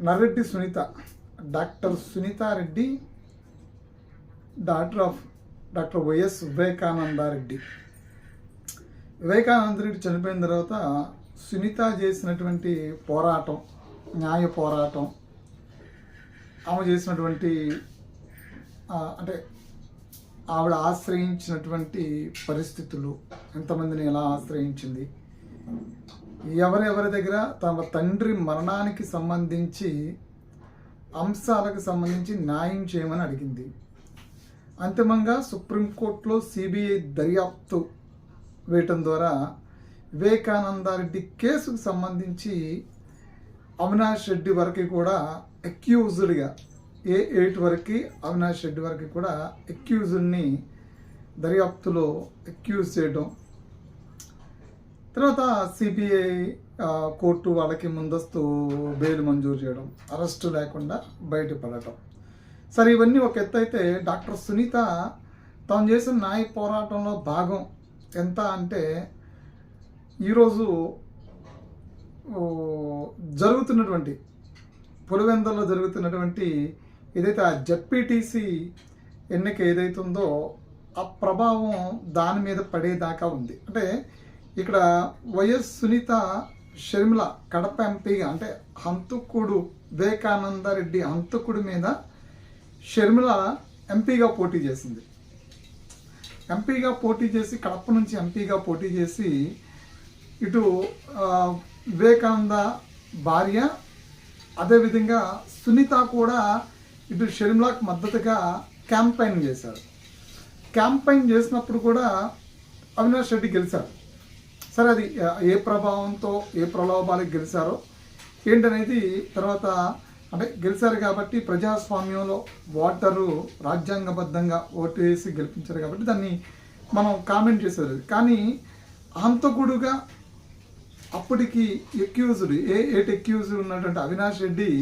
Narreddy Sunitha, doctor Sunitha Reddy, doctor of doctor YS Vivekananda Reddy. Vivekananda Reddy చనిపోయిన తర్వాత సునీత చేసినటువంటి పోరాటం, న్యాయ పోరాటం, ఆమె చేసినటువంటి అంటే ఆవిడ ఆశ్రయించినటువంటి పరిస్థితులు, ఎంతమందిని ఎలా ఆశ్రయించింది, ఎవరెవరి దగ్గర తమ తండ్రి మరణానికి సంబంధించి అంశాలకు సంబంధించి న్యాయం చేయమని అడిగింది. అంతిమంగా సుప్రీంకోర్టులో సిబిఐ దర్యాప్తు వేయటం ద్వారా వివేకానందారెడ్డి కేసుకు సంబంధించి అవినాష్ రెడ్డి వరకు కూడా అక్యూజ్డ్గా, A8 వరకు అవినాష్ రెడ్డి వరకు కూడా అక్యూజ్డ్ని దర్యాప్తులో అక్యూజ్ చేయడం, తర్వాత సిబిఐ కోర్టు వాళ్ళకి ముందస్తు బెయిల్ మంజూరు చేయడం, అరెస్టు లేకుండా బయటపడటం. సరే, ఇవన్నీ ఒక ఎత్తు అయితే, డాక్టర్ సునీత తాను చేసిన న్యాయ పోరాటంలో భాగం ఎంత అంటే, ఈరోజు జరుగుతున్నటువంటి పులివెందులలో జరుగుతున్నటువంటి ఏదైతే ఆ జెడ్పీటీసీ ఎన్నిక ఏదైతుందో ఆ ప్రభావం దాని మీద పడేదాకా ఉంది. అంటే ఇక్కడ వైఎస్ సునీత షర్మిల కడప ఎంపీగా, అంటే హంతకుడు వివేకానందరెడ్డి హంతకుడి మీద షర్మిల ఎంపీగా పోటీ చేసింది. ఎంపీగా పోటీ చేసి, కడప నుంచి ఎంపీగా పోటీ చేసి, ఇటు వివేకానంద భార్య, అదేవిధంగా సునీత కూడా ఇటు షర్మిలకు మద్దతుగా క్యాంపెయిన్ చేశారు. క్యాంపెయిన్ చేసినప్పుడు కూడా అవినాష్ రెడ్డి గెలిచారు. సరే, అది ఏ ప్రభావంతో, ఏ ప్రలోభాలకు గెలిచారో ఏంటనేది తర్వాత, అంటే గెలిచారు కాబట్టి ప్రజాస్వామ్యంలో ఓటరు రాజ్యాంగబద్ధంగా ఓటు వేసి గెలిపించారు కాబట్టి దాన్ని మనం కామెంట్ చేసేది. కానీ హంతకుడుగా అప్పటికి అక్యూజ్డ్, A8 అక్యూజ్డ్ ఉన్నటువంటి అవినాష్ రెడ్డి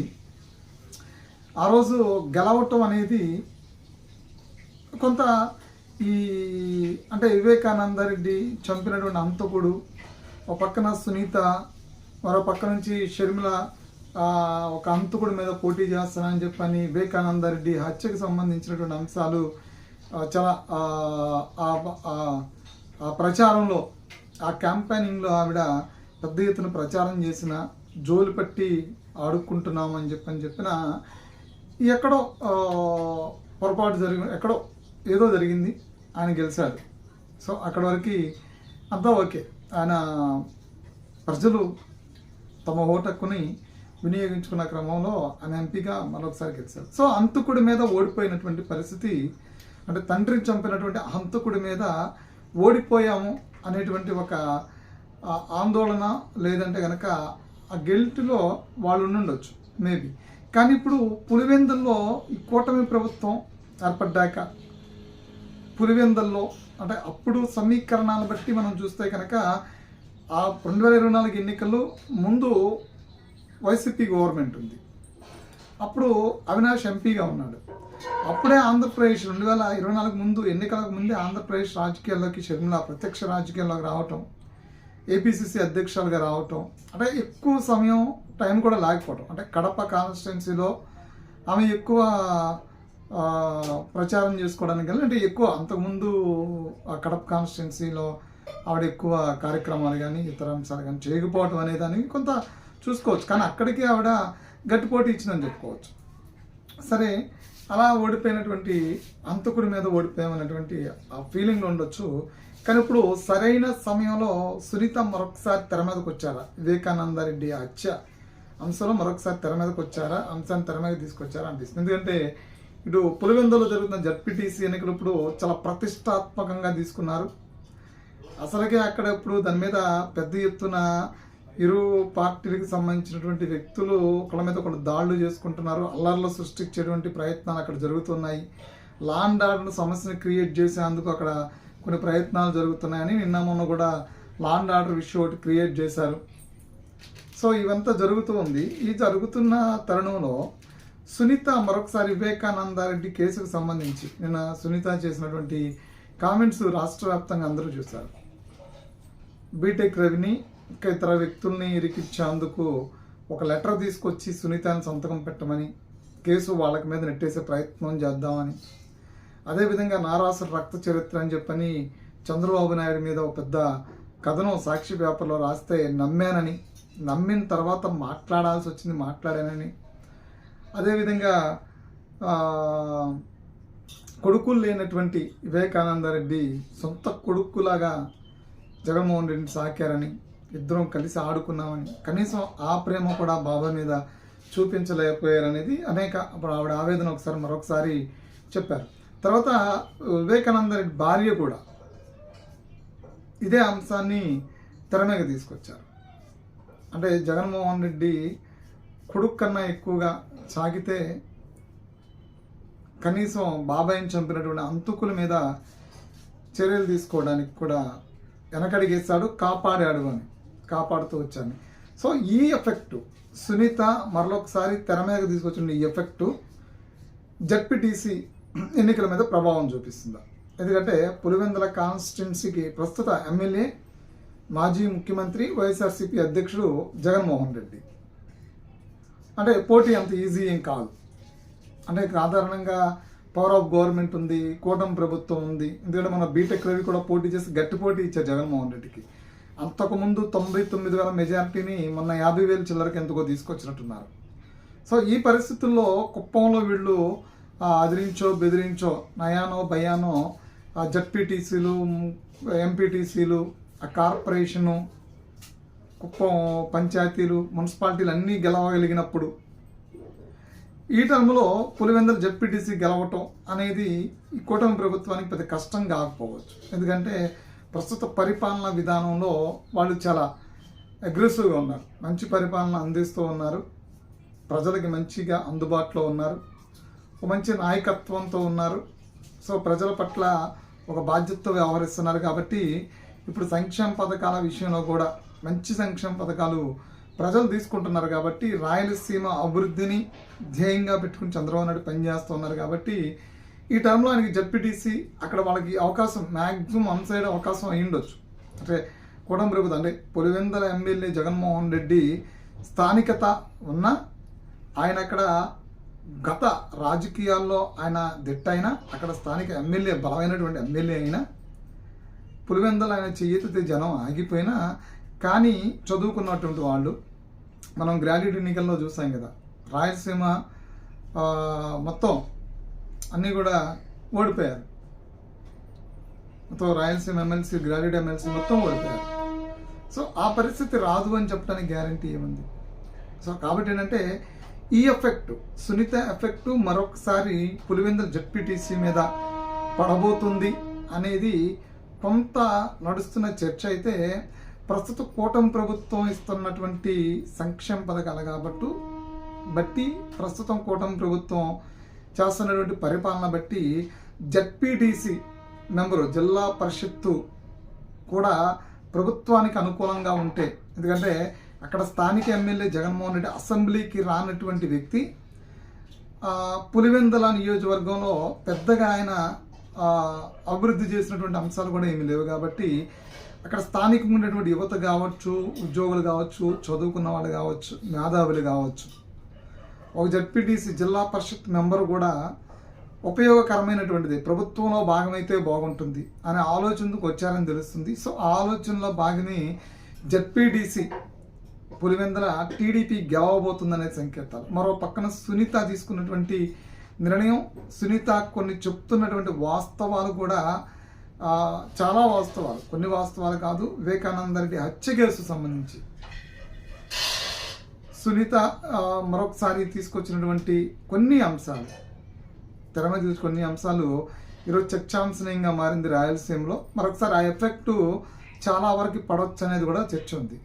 ఆ రోజు గెలవటం అనేది కొంత అంటే వివేకానందరెడ్డి చంపినటువంటి హంతకుడు, ఒక పక్కన సునీత, మరో పక్క నుంచి షర్మిల ఒక హంతకుడి మీద పోటీ చేస్తానని చెప్పని వివేకానందరెడ్డి హత్యకు సంబంధించినటువంటి అంశాలు చాలా ఆ ప్రచారంలో, ఆ క్యాంపెయినింగ్లో ఆవిడ పెద్ద ఎత్తున ప్రచారం చేసిన, జోలు పట్టి ఆడుకుంటున్నామని చెప్పిన ఎక్కడో పొరపాటు ఎక్కడో ఏదో జరిగింది, ఆయన గెలిచాడు. సో అక్కడ వరకు అంతా ఓకే. ఆయన ప్రజలు తమ ఓటక్కుని వినియోగించుకున్న క్రమంలో ఆయన ఎంపీగా మరొకసారి గెలిచారు. సో హంతకుడి మీద ఓడిపోయినటువంటి పరిస్థితి, అంటే తండ్రిని చంపినటువంటి హంతకుడి మీద ఓడిపోయాము అనేటువంటి ఒక ఆందోళన, లేదంటే కనుక ఆ గిల్ట్లో వాళ్ళు ఉండుండొచ్చు మేబీ. కానీ ఇప్పుడు పులివెందుల్లో ఈ కూటమి ప్రభుత్వం ఏర్పడ్డాక పులివెందుల్లో, అంటే అప్పుడు సమీకరణాలను బట్టి మనం చూస్తే కనుక ఆ 2024 ఎన్నికల్లో ముందు వైసీపీ గవర్నమెంట్ ఉంది, అప్పుడు అవినాష్ ఎంపీగా ఉన్నాడు. అప్పుడే ఆంధ్రప్రదేశ్ 2024 ముందు, ఎన్నికలకు ముందే ఆంధ్రప్రదేశ్ రాజకీయాల్లోకి షర్మిల ప్రత్యక్ష రాజకీయాల్లోకి రావటం, ఏపీసీసీ అధ్యక్షులుగా రావటం, అంటే ఎక్కువ సమయం టైం కూడా లేకపోవటం. అంటే కడప కాన్స్టిట్యున్సీలో ఆమె ఎక్కువ ప్రచారం చేసుకోవడానికి కానీ, అంటే ఎక్కువ అంతకుముందు ఆ కడప కాన్స్టిట్యున్సీలో ఆవిడ ఎక్కువ కార్యక్రమాలు కానీ ఇతర అంశాలు కానీ చేయకపోవటం అనేదానికి కొంత చూసుకోవచ్చు. కానీ అక్కడికి ఆవిడ గట్టి పోటీ ఇచ్చిందని చెప్పుకోవచ్చు. సరే, అలా ఓడిపోయినటువంటి హంతకుడి మీద ఓడిపోయామనేటువంటి ఆ ఫీలింగ్ ఉండొచ్చు. కానీ ఇప్పుడు సరైన సమయంలో సునీత మరొకసారి తెర మీదకి వచ్చారా, వివేకానందరెడ్డి హత్య అంశంలో మరొకసారి తెర మీదకి వచ్చారా, అంశాన్ని తెర మీద తీసుకొచ్చారా అనిపిస్తుంది. ఎందుకంటే ఇటు పులివెందులో జరుగుతున్న జడ్పీటీసీ ఎన్నికలు ఇప్పుడు చాలా ప్రతిష్టాత్మకంగా తీసుకున్నారు. అసలుకే అక్కడ ఇప్పుడు దాని మీద పెద్ద ఎత్తున ఇరు పార్టీలకు సంబంధించినటువంటి వ్యక్తులు ఒకళ్ళ మీద ఒకళ్ళు దాడులు చేసుకుంటున్నారు, అల్లర్లు సృష్టించేటువంటి ప్రయత్నాలు అక్కడ జరుగుతున్నాయి. లా అండ్ ఆర్డర్ సమస్యను క్రియేట్ చేసేందుకు అక్కడ కొన్ని ప్రయత్నాలు జరుగుతున్నాయని నిన్న మొన్న కూడా లా అండ్ ఆర్డర్ ఇష్యూ ఒకటి క్రియేట్ చేశారు. సో ఇవంతా జరుగుతూ ఉంది. ఈ జరుగుతున్న తరుణంలో సునీత మరొకసారి వివేకానందరెడ్డి కేసుకు సంబంధించి నిన్న సునీత చేసినటువంటి కామెంట్స్ రాష్ట్ర వ్యాప్తంగా అందరూ చూశారు. బీటెక్ రవిని ఇంకా ఇతర వ్యక్తుల్ని ఇరికిచ్చేందుకు ఒక లెటర్ తీసుకొచ్చి సునీతని సంతకం పెట్టమని, కేసు వాళ్ళకి మీద నెట్టేసే ప్రయత్నం చేద్దామని, అదేవిధంగా నారాసుర రక్త చరిత్ర అని చెప్పని చంద్రబాబు నాయుడు మీద ఒక పెద్ద కథనం సాక్షి పేపర్లో రాస్తే నమ్మానని, నమ్మిన తర్వాత మాట్లాడాల్సి వచ్చింది, మాట్లాడానని, అదేవిధంగా కొడుకులు లేనటువంటి వివేకానందరెడ్డి సొంత కొడుకులాగా జగన్మోహన్ రెడ్డిని సాకారని, ఇద్దరం కలిసి ఆడుకున్నామని, కనీసం ఆ ప్రేమ కూడా బాబా మీద చూపించలేకపోయారనేది అప్పుడు ఆవిడ ఆవేదన మరొకసారి చెప్పారు. తర్వాత వివేకానందరెడ్డి భార్య కూడా ఇదే అంశాన్ని తెర మీద తీసుకొచ్చారు. అంటే జగన్మోహన్ రెడ్డి కొడుకు కన్నా ఎక్కువగా సాగితే కనీసం బాబాయిని చంపినటువంటి అంతకుల మీద చర్యలు తీసుకోవడానికి కూడా వెనకడిగేస్తాడు, కాపాడాడు అని, కాపాడుతూ వచ్చాను. సో ఈ ఎఫెక్టు సునీత మరొకసారి తెర మీద తీసుకొచ్చిన ఈ ఎఫెక్టు జడ్పీటీసీ ఎన్నికల మీద ప్రభావం చూపిస్తుందా? ఎందుకంటే పులివెందుల కాన్స్టిట్యున్సీకి ప్రస్తుత ఎమ్మెల్యే మాజీ ముఖ్యమంత్రి వైఎస్ఆర్సీపీ అధ్యక్షుడు జగన్మోహన్ రెడ్డి. అంటే పోటీ అంత ఈజీ ఏం కాదు. అంటే సాధారణంగా పవర్ ఆఫ్ గవర్నమెంట్ ఉంది, కూటమి ప్రభుత్వం ఉంది. ఎందుకంటే మన బీటెక్ రవి కూడా పోటీ చేసి గట్టి పోటీ ఇచ్చారు జగన్మోహన్ రెడ్డికి. అంతకుముందు 99,000 మెజారిటీని మొన్న 50,000 చిల్లరకి ఎందుకో తీసుకొచ్చినట్టున్నారు. సో ఈ పరిస్థితుల్లో కుప్పంలో వీళ్ళు అదిరించో బెదిరించో నయానో భయానో జడ్పీటీసీలు, ఎంపీటీసీలు, ఆ కార్పొరేషను, కుప్పం పంచాయతీలు, మున్సిపాలిటీలు అన్నీ గెలవగలిగినప్పుడు ఈ టర్మ్లో పులివెందుల జడ్పీటీసీ గెలవటం అనేది ఈ కూటమి ప్రభుత్వానికి పెద్ద కష్టం కాకపోవచ్చు. ఎందుకంటే ప్రస్తుత పరిపాలనా విధానంలో వాళ్ళు చాలా అగ్రెసివ్గా ఉన్నారు, మంచి పరిపాలన అందిస్తూ ఉన్నారు, ప్రజలకి మంచిగా అందుబాటులో ఉన్నారు, ఒక మంచి నాయకత్వంతో ఉన్నారు. సో ప్రజల పట్ల ఒక బాధ్యతతో వ్యవహరిస్తున్నారు. కాబట్టి ఇప్పుడు సంక్షేమ పథకాల విషయంలో కూడా మంచి సంక్షేమ పథకాలు ప్రజలు తీసుకుంటున్నారు. కాబట్టి రాయలసీమ అభివృద్ధిని ధ్యేయంగా పెట్టుకుని చంద్రబాబు నాయుడు పనిచేస్తున్నారు. కాబట్టి ఈ టర్మ్లో ఆయనకి జడ్పీటీసీ అక్కడ వాళ్ళకి అవకాశం మ్యాక్సిమం వన్ సైడ్ అవకాశం అయ్యుండొచ్చు. అంటే కూటమి ప్రభుత్వం అంటే పులివెందుల ఎమ్మెల్యే జగన్మోహన్ రెడ్డి స్థానికత ఉన్న ఆయన అక్కడ గత రాజకీయాల్లో ఆయన దిట్ట అయినా, అక్కడ స్థానిక ఎమ్మెల్యే బలమైనటువంటి ఎమ్మెల్యే అయినా, పులివెందుల ఆయన చెయ్యెత్తితే జనం ఆగిపోయినా కానీ చదువుకున్నటువంటి వాళ్ళు మనం గ్రాడ్యుయేట్ ఎన్నికల్లో చూసాం కదా, రాయలసీమ మొత్తం అన్నీ కూడా ఓడిపోయారు. మొత్తం రాయలసీమ ఎమ్మెల్సీ, గ్రాడ్యుయేట్ ఎమ్మెల్సీ మొత్తం ఓడిపోయారు. సో ఆ పరిస్థితి రాదు అని చెప్పడానికి గ్యారంటీ ఏముంది? సో కాబట్టి ఏంటంటే ఈ ఎఫెక్ట్, సునీత ఎఫెక్టు మరొకసారి పులివెందుల జడ్పీటీసీ మీద పడబోతుంది అనేది కొంత నడుస్తున్న చర్చ. అయితే ప్రస్తుత కూటమి ప్రభుత్వం ఇస్తున్నటువంటి సంక్షేమ పథకాలు బట్టి ప్రస్తుతం కూటమి ప్రభుత్వం చేస్తున్నటువంటి పరిపాలన బట్టి జడ్పీటీసీ మెంబరు, జిల్లా పరిషత్తు కూడా ప్రభుత్వానికి అనుకూలంగా ఉంటే, ఎందుకంటే అక్కడ స్థానిక ఎమ్మెల్యే జగన్మోహన్ రెడ్డి అసెంబ్లీకి రానటువంటి వ్యక్తి, పులివెందుల నియోజకవర్గంలో పెద్దగా ఆయన అభివృద్ధి చేసినటువంటి అంశాలు కూడా ఏమీ లేవు. కాబట్టి అక్కడ స్థానికంగా ఉన్నటువంటి యువత కావచ్చు, ఉద్యోగులు కావచ్చు, చదువుకున్న వాళ్ళు కావచ్చు, మేధావులు కావచ్చు, ఒక జడ్పీటీసీ జిల్లా పరిషత్ మెంబర్ కూడా ఉపయోగకరమైనటువంటిది, ప్రభుత్వంలో భాగమైతే బాగుంటుంది అనే ఆలోచనకు వచ్చారని తెలుస్తుంది. సో ఆ ఆలోచనలో భాగమే జడ్పీటీసీ పులివెందుల టీడీపీ గెలవబోతుందనే సంకేతాలు. మరో పక్కన సునీత తీసుకున్నటువంటి నిర్ణయం, సునీత కొన్ని చెప్తున్నటువంటి వాస్తవాలు కూడా చాలా వాస్తవాలు, కొన్ని వాస్తవాలు కాదు. వివేకానందరెడ్డి హత్య కేసు సంబంధించి సునీత మరొకసారి తీసుకొచ్చినటువంటి కొన్ని అంశాలు, తెర మీద కొన్ని అంశాలు ఈరోజు చర్చాంశనీయంగా మారింది రాయలసీమలో. మరొకసారి ఆ ఎఫెక్టు చాలా వరకు పడవచ్చు అనేది కూడా చర్చ ఉంది.